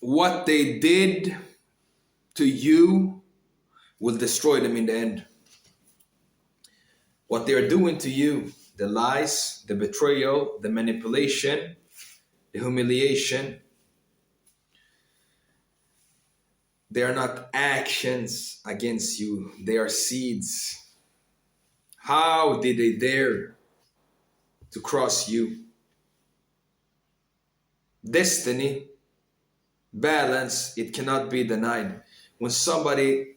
What they did to you will destroy them in the end. What they are doing to you, the lies, the betrayal, the manipulation, the humiliation, they are not actions against you, they are seeds. How did they dare to cross you? Destiny, balance, it cannot be denied. When somebody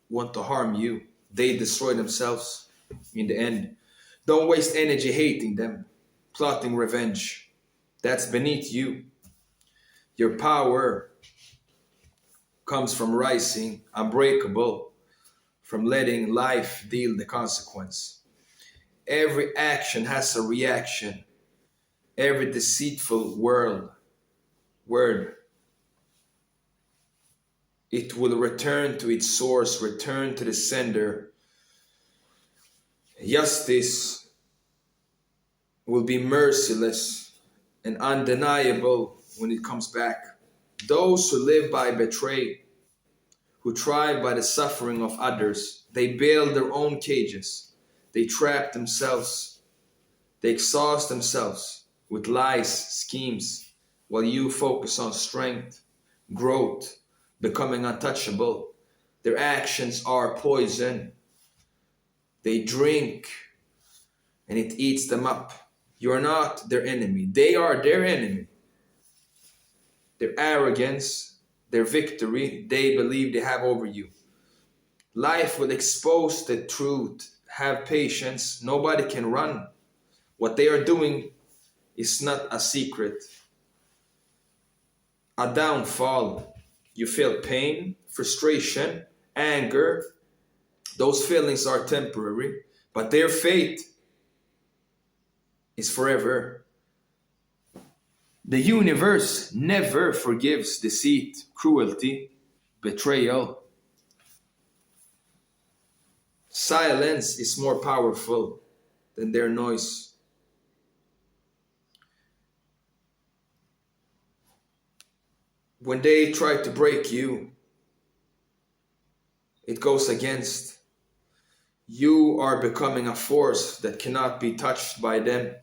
want to harm you, they destroy themselves in the end. Don't waste energy hating them, plotting revenge. That's beneath you. Your power comes from rising unbreakable, from letting life deal the consequence. Every action has a reaction. Every deceitful word, it will return to its source, return to the sender. Justice will be merciless and undeniable when it comes back. Those who live by betray, who thrive by the suffering of others, they build their own cages. They trap themselves. They exhaust themselves with lies, schemes, while you focus on strength, growth, becoming untouchable. Their actions are poison. They drink and it eats them up. You are not their enemy. They are their enemy. Their arrogance, their victory, they believe they have over you. Life will expose the truth. Have patience. Nobody can run. What they are doing is not a secret. A downfall. You feel pain, frustration, anger. Those feelings are temporary, but their fate is forever. The universe never forgives deceit, cruelty, betrayal. Silence is more powerful than their noise. When they try to break you, it goes against. You are becoming a force that cannot be touched by them.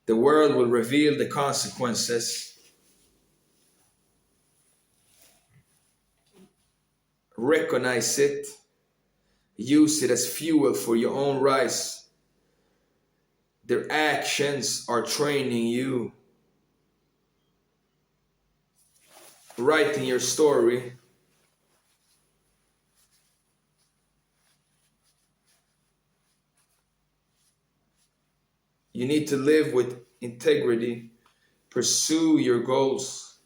The world will reveal the consequences. Recognize it. Use it as fuel for your own rise. Their actions are training you. Writing your story. You need to live with integrity. Pursue your goals.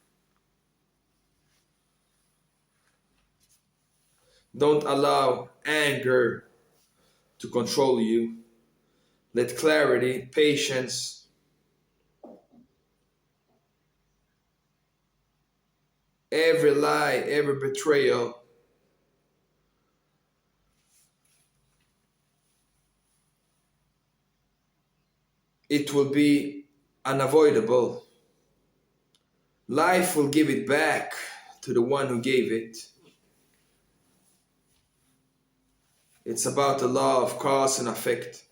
Don't allow anger to control you. Let clarity, patience, every lie, every betrayal, it will be unavoidable. Life will give it back to the one who gave it. It's about the law of cause and effect.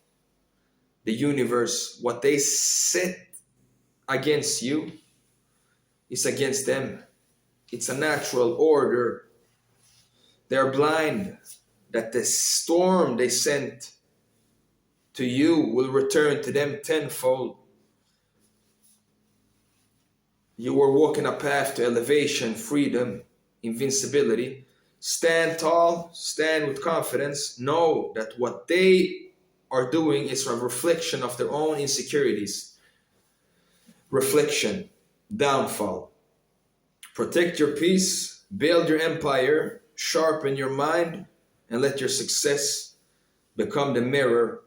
The universe, what they set against you is against them. It's a natural order. They're blind that the storm they sent to you will return to them tenfold. You were walking a path to elevation, freedom, invincibility. Stand tall, stand with confidence. Know that what they are doing is a reflection of their own insecurities. Reflection, downfall. Protect your peace, build your empire, sharpen your mind, and let your success become the mirror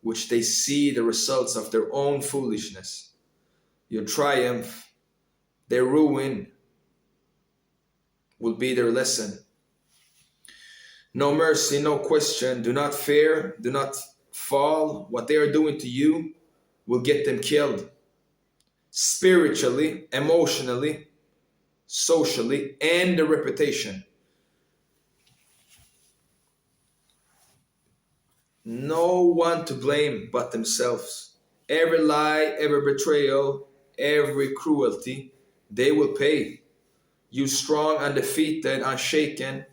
which they see the results of their own foolishness. Your triumph, their ruin, will be their lesson. No mercy, no question. Do not fear, do not fall. What they are doing to you will get them killed. spiritually, emotionally, socially, and the reputation. No one to blame but themselves. Every lie, every betrayal, every cruelty, they will pay. You strong, undefeated, unshaken,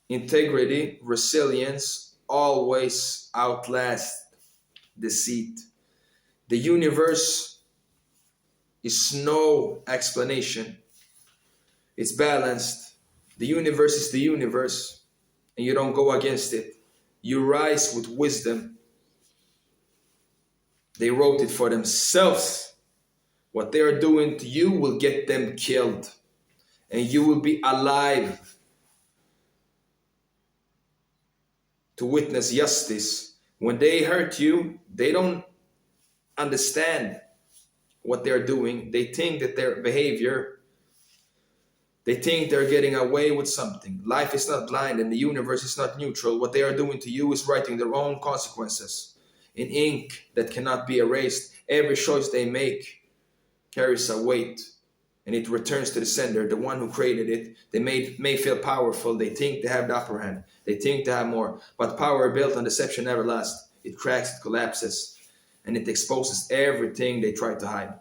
integrity, resilience, always outlast deceit. The universe is no explanation. It's balanced. The universe is the universe, and you don't go against it. You rise with wisdom. They wrote it for themselves. What they are doing to you will get them killed, and you will be alive to witness justice. When they hurt you, they don't understand what they're doing. They think that their behavior, they think they're getting away with something. Life is not blind and the universe is not neutral. What they are doing to you is writing their own consequences in ink that cannot be erased. Every choice they make carries a weight and it returns to the sender, the one who created it. They may feel powerful. They think they have the upper hand. They think they have more. But power built on deception never lasts. It cracks, it collapses, and it exposes everything they try to hide.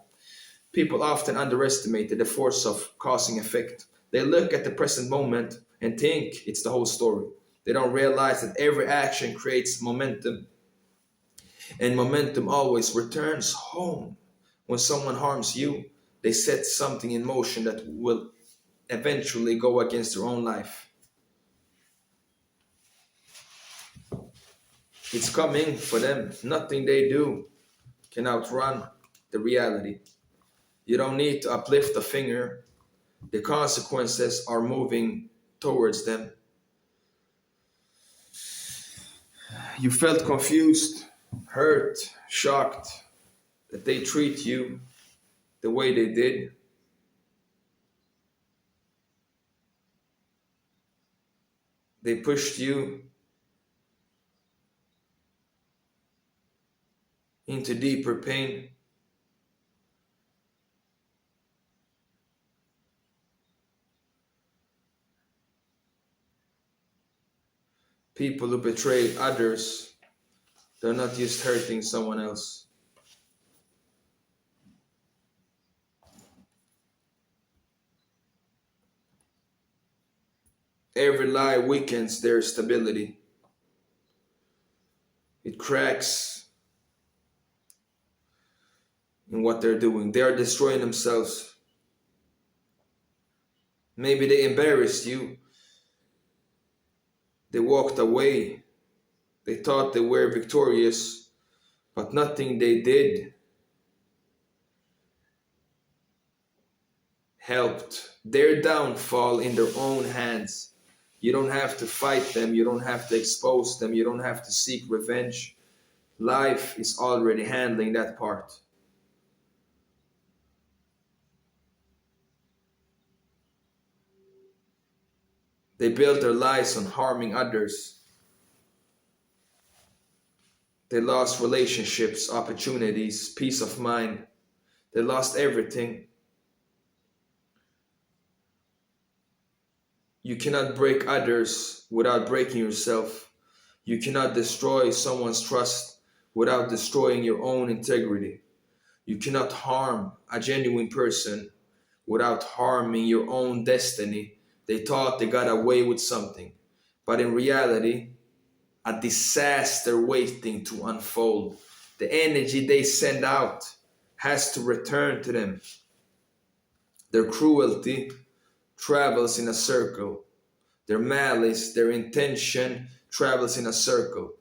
People often underestimate the force of causing effect. They look at the present moment and think it's the whole story. They don't realize that every action creates momentum, and momentum always returns home. When someone harms you, they set something in motion that will eventually go against their own life. It's coming for them. Nothing they do can outrun the reality. You don't need to uplift a finger. The consequences are moving towards them. You felt confused, hurt, shocked that they treat you the way they did. They pushed you into deeper pain. People who betray others, they're not just hurting someone else. Every lie weakens their stability. It cracks in what they're doing. They are destroying themselves. Maybe they embarrassed you. They walked away. They thought they were victorious, but nothing they did helped. Their downfall in their own hands. You don't have to fight them. You don't have to expose them. You don't have to seek revenge. Life is already handling that part. They built their lives on harming others. They lost relationships, opportunities, peace of mind. They lost everything. You cannot break others without breaking yourself. You cannot destroy someone's trust without destroying your own integrity. You cannot harm a genuine person without harming your own destiny. They thought they got away with something, but in reality, a disaster waiting to unfold. The energy they send out has to return to them. Their cruelty travels in a circle. Their malice, their intention travels in a circle.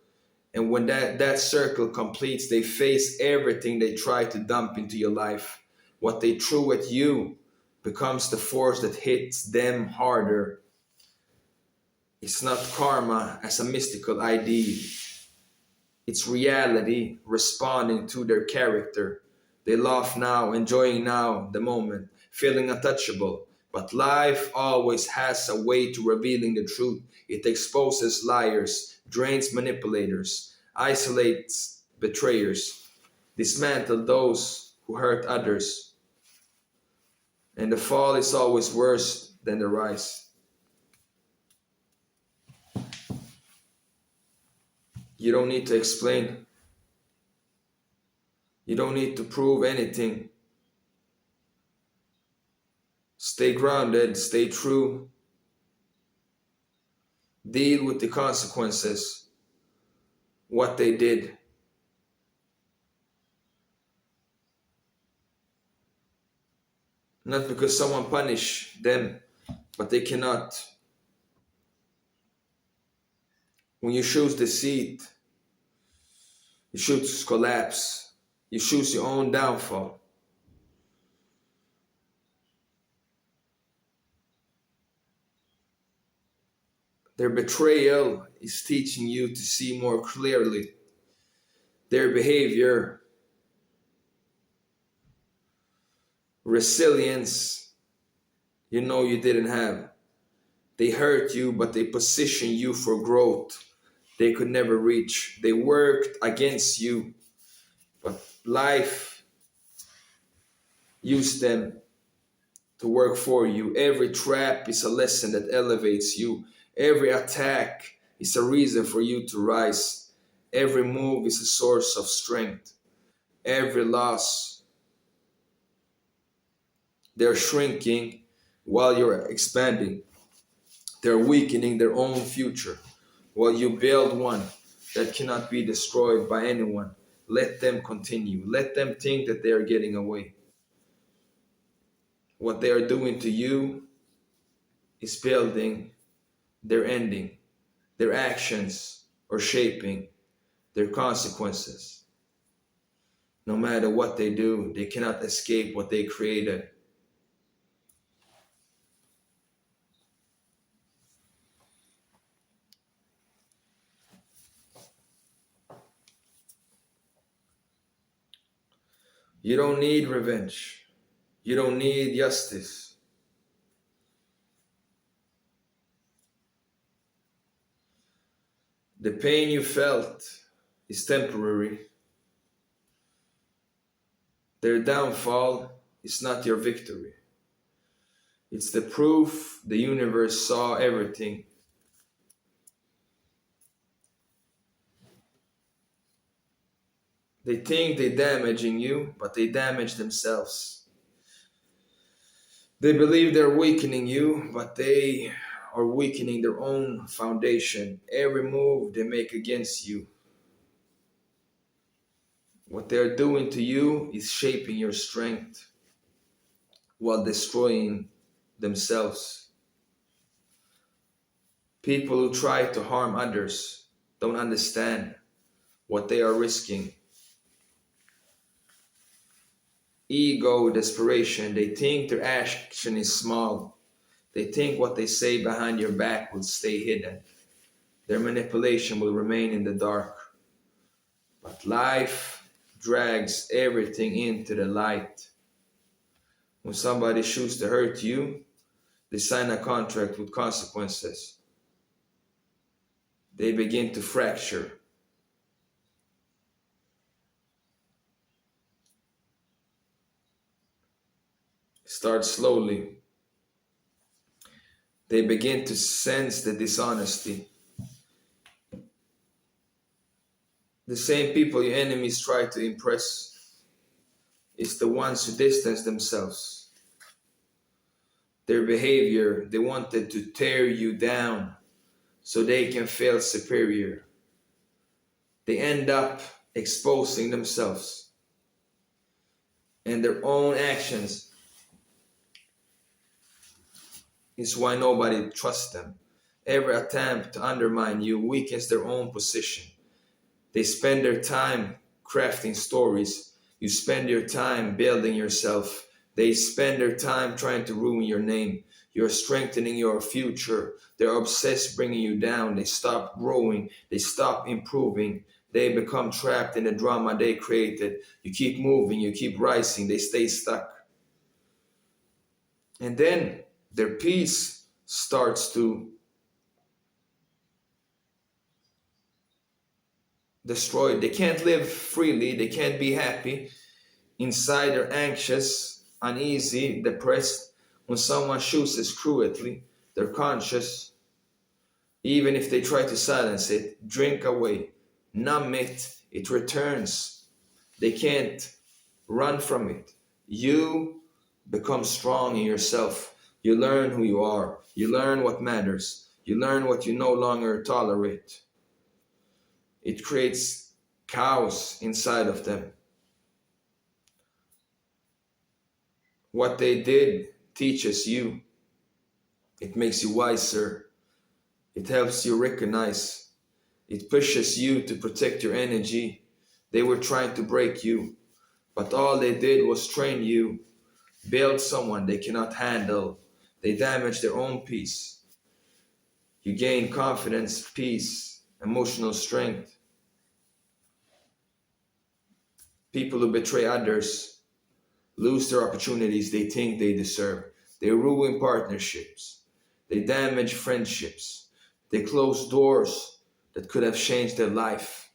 And when that circle completes, they face everything they try to dump into your life. What they threw at you becomes the force that hits them harder. It's not karma as a mystical idea. It's reality responding to their character. They laugh now, enjoying now the moment, feeling untouchable. But life always has a way to revealing the truth. It exposes liars, drains manipulators, isolates betrayers, dismantles those who hurt others. And the fall is always worse than the rise. You don't need to explain. You don't need to prove anything. Stay grounded, stay true. Deal with the consequences, what they did. Not because someone punished them, but they cannot. When you choose deceit, you choose collapse. You choose your own downfall. Their betrayal is teaching you to see more clearly. Their behavior, resilience, you didn't have. They hurt you, but they position you for growth they could never reach. They worked against you, but life used them to work for you. Every trap is a lesson that elevates you. Every attack is a reason for you to rise. Every move is a source of strength. Every loss, they're shrinking while you're expanding. They're weakening their own future while you build one that cannot be destroyed by anyone. Let them continue. Let them think that they are getting away. What they are doing to you is building their ending. Their actions are shaping their consequences. No matter what they do, they cannot escape what they created. You don't need revenge. You don't need justice. The pain you felt is temporary. Their downfall is not your victory. It's the proof the universe saw everything. They think they're damaging you, but they damage themselves. They believe they're weakening you, but they are weakening their own foundation. Every move they make against you, what they're doing to you is shaping your strength while destroying themselves. People who try to harm others don't understand what they are risking. Ego, desperation, they think their action is small. They think what they say behind your back will stay hidden. Their manipulation will remain in the dark. But life drags everything into the light. When somebody chooses to hurt you, they sign a contract with consequences. They begin to fracture. Start slowly. They begin to sense the dishonesty. The same people your enemies try to impress is the ones who distance themselves. Their behavior, they wanted to tear you down so they can feel superior. They end up exposing themselves and their own actions is why nobody trusts them. Every attempt to undermine you weakens their own position. They spend their time crafting stories. You spend your time building yourself. They spend their time trying to ruin your name. You're strengthening your future. They're obsessed bringing you down. They stop growing. They stop improving. They become trapped in the drama they created. You keep moving. You keep rising. They stay stuck. And then their peace starts to destroy. They can't live freely. They can't be happy. Inside they're anxious, uneasy, depressed. When someone shoots us cruelly, they're conscious. Even if they try to silence it, drink away, numb it, it returns. They can't run from it. You become strong in yourself. You learn who you are. You learn what matters. You learn what you no longer tolerate. It creates chaos inside of them. What they did teaches you. It makes you wiser. It helps you recognize. It pushes you to protect your energy. They were trying to break you, but all they did was train you, build someone they cannot handle. They damage their own peace. You gain confidence, peace, emotional strength. People who betray others lose their opportunities they think they deserve. They ruin partnerships. They damage friendships. They close doors that could have changed their life.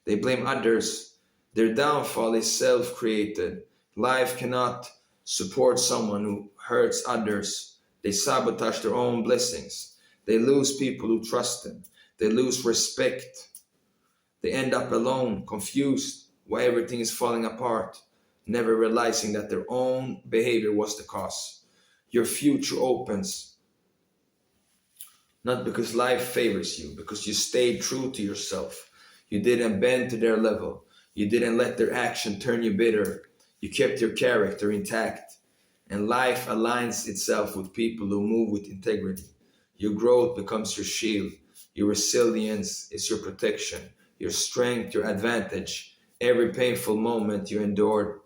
They blame others. Their downfall is self-created. Life cannot support someone who hurts others. They sabotage their own blessings. They lose people who trust them. They lose respect. They end up alone, confused, why everything is falling apart, never realizing that their own behavior was the cause. Your future opens, not because life favors you, because you stayed true to yourself. You didn't bend to their level. You didn't let their action turn you bitter. You kept your character intact. And life aligns itself with people who move with integrity. Your growth becomes your shield. Your resilience is your protection. Your strength, your advantage. Every painful moment you endured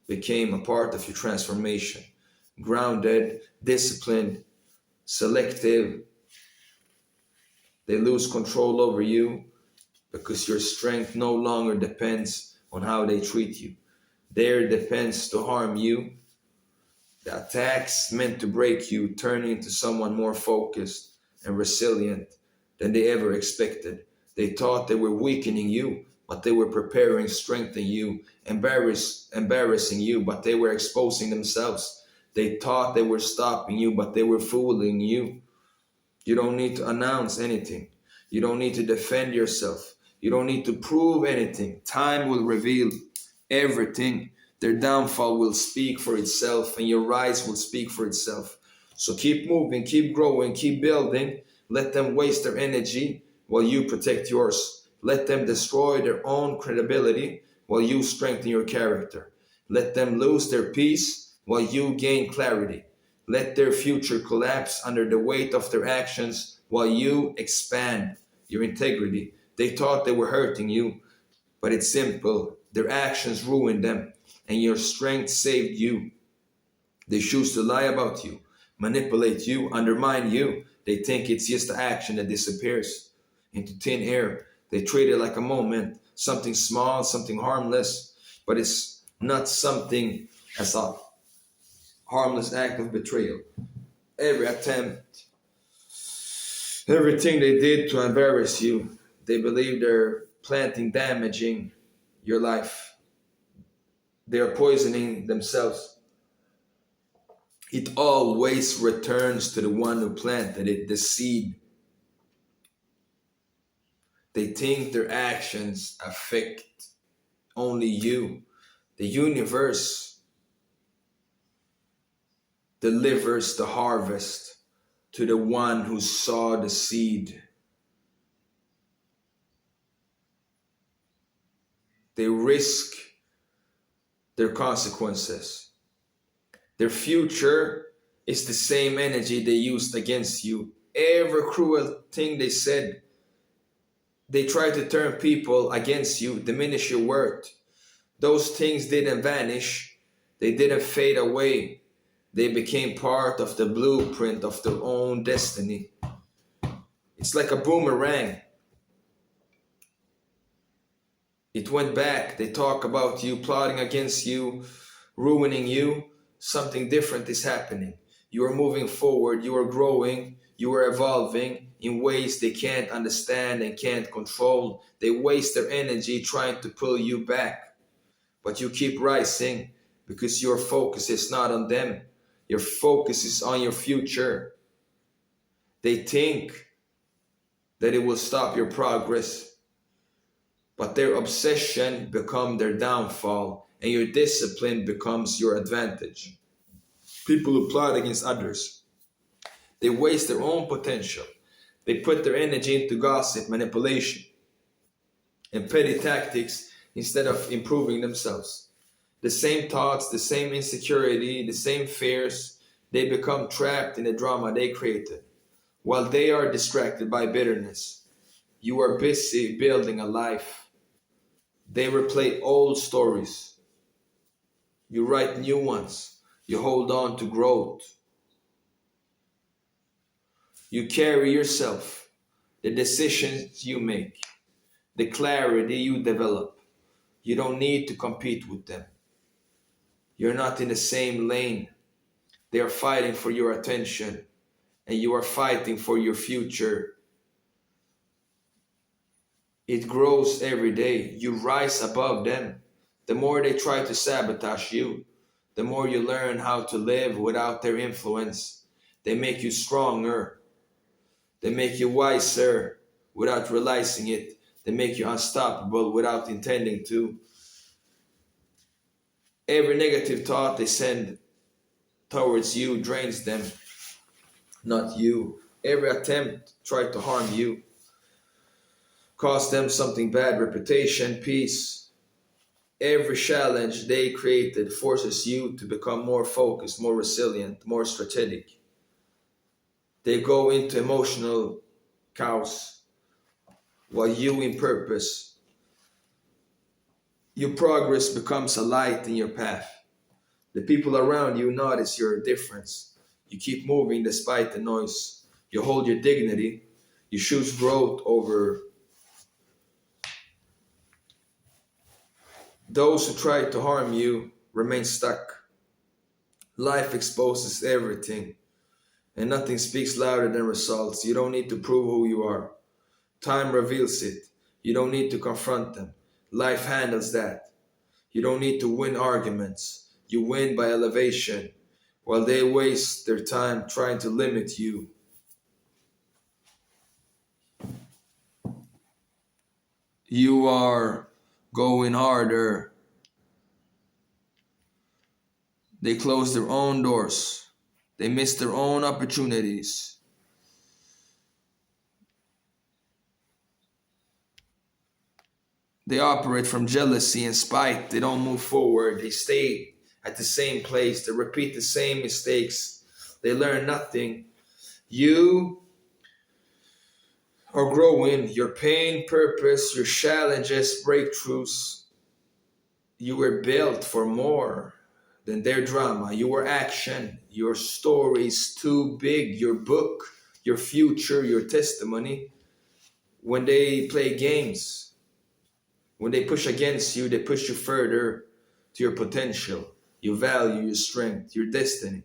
became a part of your transformation. Grounded, disciplined, selective. They lose control over you because your strength no longer depends on how they treat you. Their depends to harm you. The attacks meant to break you turn into someone more focused and resilient than they ever expected. They thought they were weakening you, but they were preparing, strengthening you, embarrassing you, but they were exposing themselves. They thought they were stopping you, but they were fooling you. You don't need to announce anything. You don't need to defend yourself. You don't need to prove anything. Time will reveal everything. Their downfall will speak for itself, and your rise will speak for itself. So keep moving, keep growing, keep building. Let them waste their energy while you protect yours. Let them destroy their own credibility while you strengthen your character. Let them lose their peace while you gain clarity. Let their future collapse under the weight of their actions while you expand your integrity. They thought they were hurting you, but it's simple. Their actions ruined them, and your strength saved you. They choose to lie about you, manipulate you, undermine you. They think it's just the action that disappears into thin air. They treat it like a moment, something small, something harmless, but it's not something as a harmless act of betrayal. Every attempt, everything they did to embarrass you, they believe they're planting, damaging your life. They are poisoning themselves. It always returns to the one who planted it, the seed. They think their actions affect only you. The universe delivers the harvest to the one who saw the seed. They risk their consequences. Their future is the same energy they used against you. Every cruel thing they said, they try to turn people against you, diminish your worth. Those things didn't vanish. They didn't fade away. They became part of the blueprint of their own destiny. It's like a boomerang. It went back. They talk about you, plotting against you, ruining you. Something different is happening. You are moving forward. You are growing. You are evolving in ways they can't understand and can't control. They waste their energy trying to pull you back. But you keep rising. because your focus is not on them. Your focus is on your future. They think that it will stop your progress, but their obsession becomes their downfall, and your discipline becomes your advantage. People who plot against others, they waste their own potential. They put their energy into gossip, manipulation, and petty tactics instead of improving themselves. The same thoughts, the same insecurity, the same fears, they become trapped in the drama they created. While they are distracted by bitterness, you are busy building a life. They replay old stories. You write new ones. You hold on to growth. You carry yourself, the decisions you make, the clarity you develop. You don't need to compete with them. You're not in the same lane. They are fighting for your attention, and you are fighting for your future. It grows every day. You rise above them. The more they try to sabotage you, the more you learn how to live without their influence. They make you stronger. They make you wiser without realizing it. They make you unstoppable without intending to. Every negative thought they send towards you drains them, not you. Every attempt try to harm you, cost them something bad, reputation, peace. Every challenge they created forces you to become more focused, more resilient, more strategic. They go into emotional chaos while you in purpose. Your progress becomes a light in your path. The people around you notice your difference. You keep moving despite the noise. You hold your dignity. You choose growth over those who try to harm you. Remain stuck. Life exposes everything, and nothing speaks louder than results. You don't need to prove who you are. Time reveals it. You don't need to confront them. Life handles that. You don't need to win arguments. You win by elevation, while they waste their time trying to limit you. You are going harder. They close their own doors. They miss their own opportunities. They operate from jealousy and spite. They don't move forward. They stay at the same place. They repeat the same mistakes. They learn nothing. You are growing. Your pain, purpose, your challenges, breakthroughs. You were built for more than their drama. Your action, your story is too big. Your book, your future, your testimony. When they play games, when they push against you, they push you further to your potential, your value, your strength, your destiny.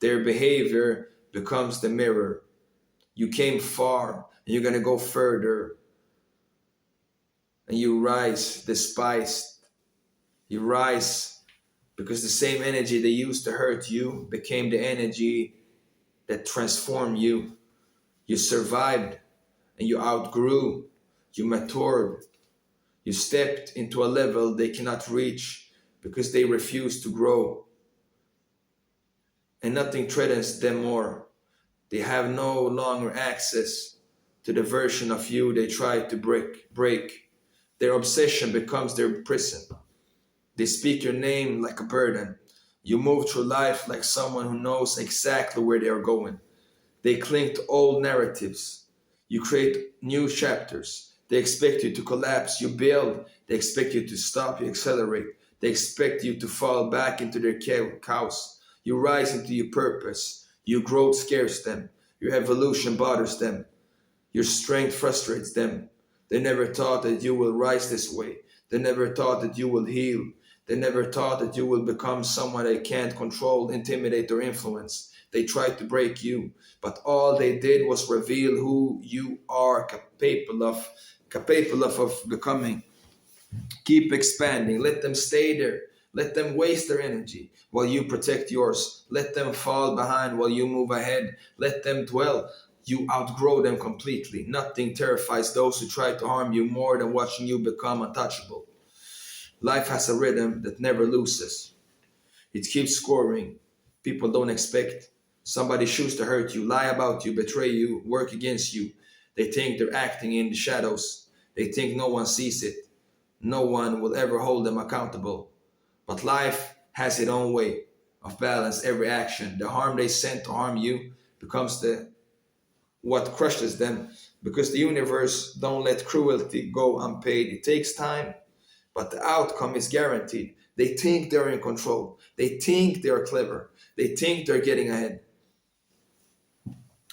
Their behavior becomes the mirror. You came far and you're going to go further. And you rise despised. You rise because the same energy they used to hurt you became the energy that transformed you. You survived and you outgrew. You matured. You stepped into a level they cannot reach because they refuse to grow. And nothing threatens them more. They have no longer access to the version of you they tried to break. Their obsession becomes their prison. They speak your name like a burden. You move through life like someone who knows exactly where they are going. They cling to old narratives. You create new chapters. They expect you to collapse. You build. They expect you to stop. You accelerate. They expect you to fall back into their chaos. You rise into your purpose. Your growth scares them. Your evolution bothers them. Your strength frustrates them. They never thought that you will rise this way. They never thought that you will heal. They never thought that you will become someone they can't control, intimidate, or influence. They tried to break you, but all they did was reveal who you are capable of becoming. Keep expanding. Let them stay there. Let them waste their energy while you protect yours. Let them fall behind while you move ahead. Let them dwell. You outgrow them completely. Nothing terrifies those who try to harm you more than watching you become untouchable. Life has a rhythm that never loses. It keeps scoring. People don't expect. Somebody choose to hurt you, lie about you, betray you, work against you. They think they're acting in the shadows. They think no one sees it. No one will ever hold them accountable. But life has its own way of balance every action. The harm they sent to harm you becomes the what crushes them because the universe don't let cruelty go unpaid. It takes time, but the outcome is guaranteed. They think they're in control. They think they're clever. They think they're getting ahead.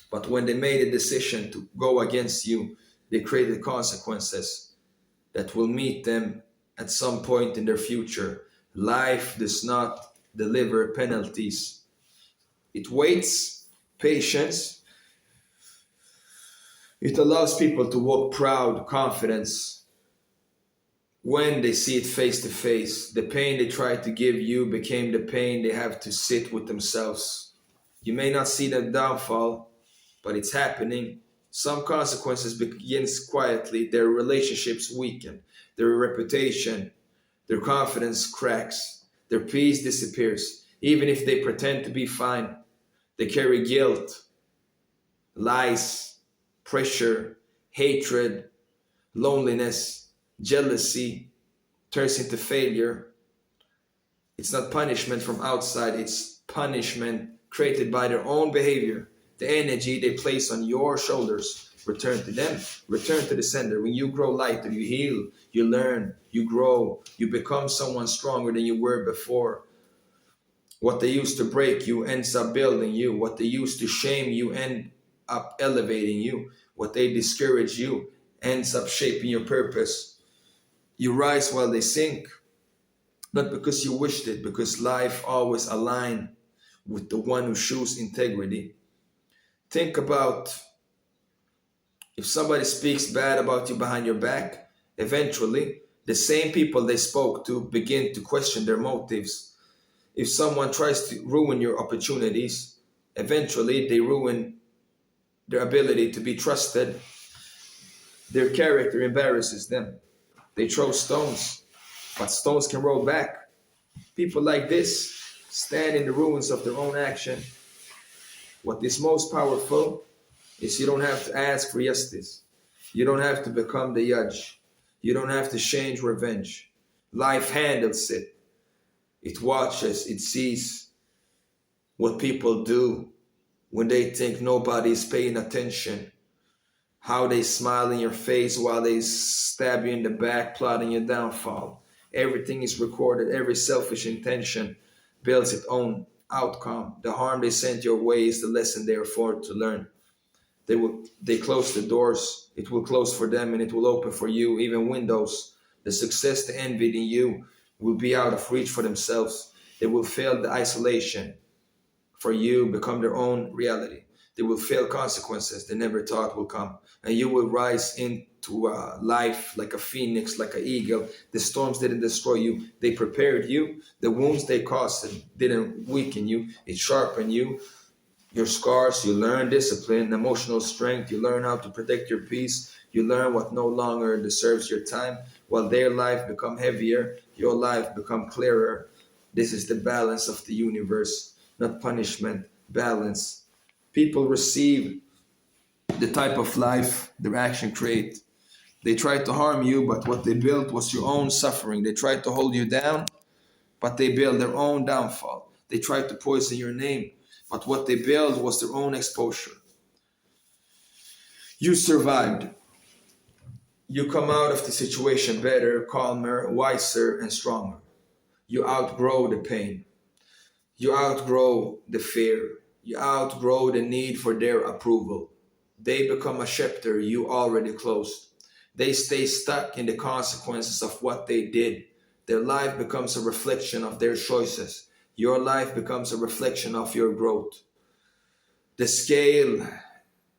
But when they made a decision to go against you, they created consequences that will meet them at some point in their future. Life does not deliver penalties. It waits, patience. It allows people to walk proud, confidence when they see it face to face. The pain they tried to give you became the pain they have to sit with themselves. You may not see the downfall, but it's happening. Some consequences begins quietly. Their relationships weaken, their reputation, their confidence cracks, their peace disappears. Even if they pretend to be fine, they carry guilt, lies, pressure, hatred, loneliness, jealousy turns into failure. It's not punishment from outside, it's punishment created by their own behavior. The energy they place on your shoulders return to them, return to the sender. When you grow lighter, you heal, you learn, you grow, you become someone stronger than you were before. What they used to break you ends up building you. What they used to shame you end up elevating you. What they discourage you ends up shaping your purpose. You rise while they sink, not because you wished it, because life always aligns with the one who chooses integrity. Think about if somebody speaks bad about you behind your back, eventually the same people they spoke to begin to question their motives. If someone tries to ruin your opportunities, eventually they ruin their ability to be trusted. Their character embarrasses them. They throw stones, but stones can roll back. People like this stand in the ruins of their own action. What is most powerful is you don't have to ask for justice. You don't have to become the judge. You don't have to change revenge. Life handles it. It watches, it sees what people do when they think nobody is paying attention. How they smile in your face while they stab you in the back, plotting your downfall. Everything is recorded. Every selfish intention builds its own outcome. The harm they sent your way is the lesson they are forced to learn. They close the doors. It will close for them and it will open for you, even windows. The success they envied in you will be out of reach for themselves. They will feel the isolation for you become their own reality. They will feel consequences they never thought will come. And you will rise into life like a phoenix, like an eagle. The storms didn't destroy you. They prepared you. The wounds they caused didn't weaken you. It sharpened you. Your scars, you learn discipline, emotional strength. You learn how to protect your peace. You learn what no longer deserves your time. While their life become heavier, your life become clearer. This is the balance of the universe, not punishment, balance. People receive the type of life their action create. They tried to harm you, but what they built was your own suffering. They tried to hold you down, but they built their own downfall. They tried to poison your name, but what they built was their own exposure. You survived. You come out of the situation better, calmer, wiser, and stronger. You outgrow the pain. You outgrow the fear. You outgrow the need for their approval. They become a chapter you already closed. They stay stuck in the consequences of what they did. Their life becomes a reflection of their choices. Your life becomes a reflection of your growth. The scale,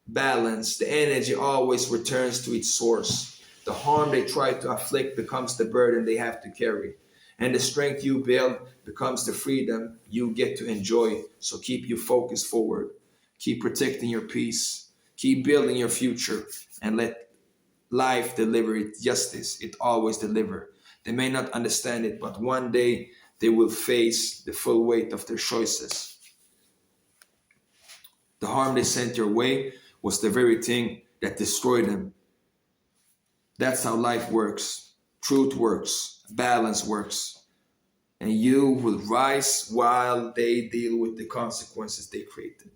balance, the energy always returns to its source. The harm they try to afflict becomes the burden they have to carry. And the strength you build becomes the freedom you get to enjoy. So keep you focused forward. Keep protecting your peace. Keep building your future. And let life deliver it justice. It always deliver. They may not understand it, but one day they will face the full weight of their choices. The harm they sent your way was the very thing that destroyed them. That's how life works. Truth works. Balance works. And you will rise while they deal with the consequences they created.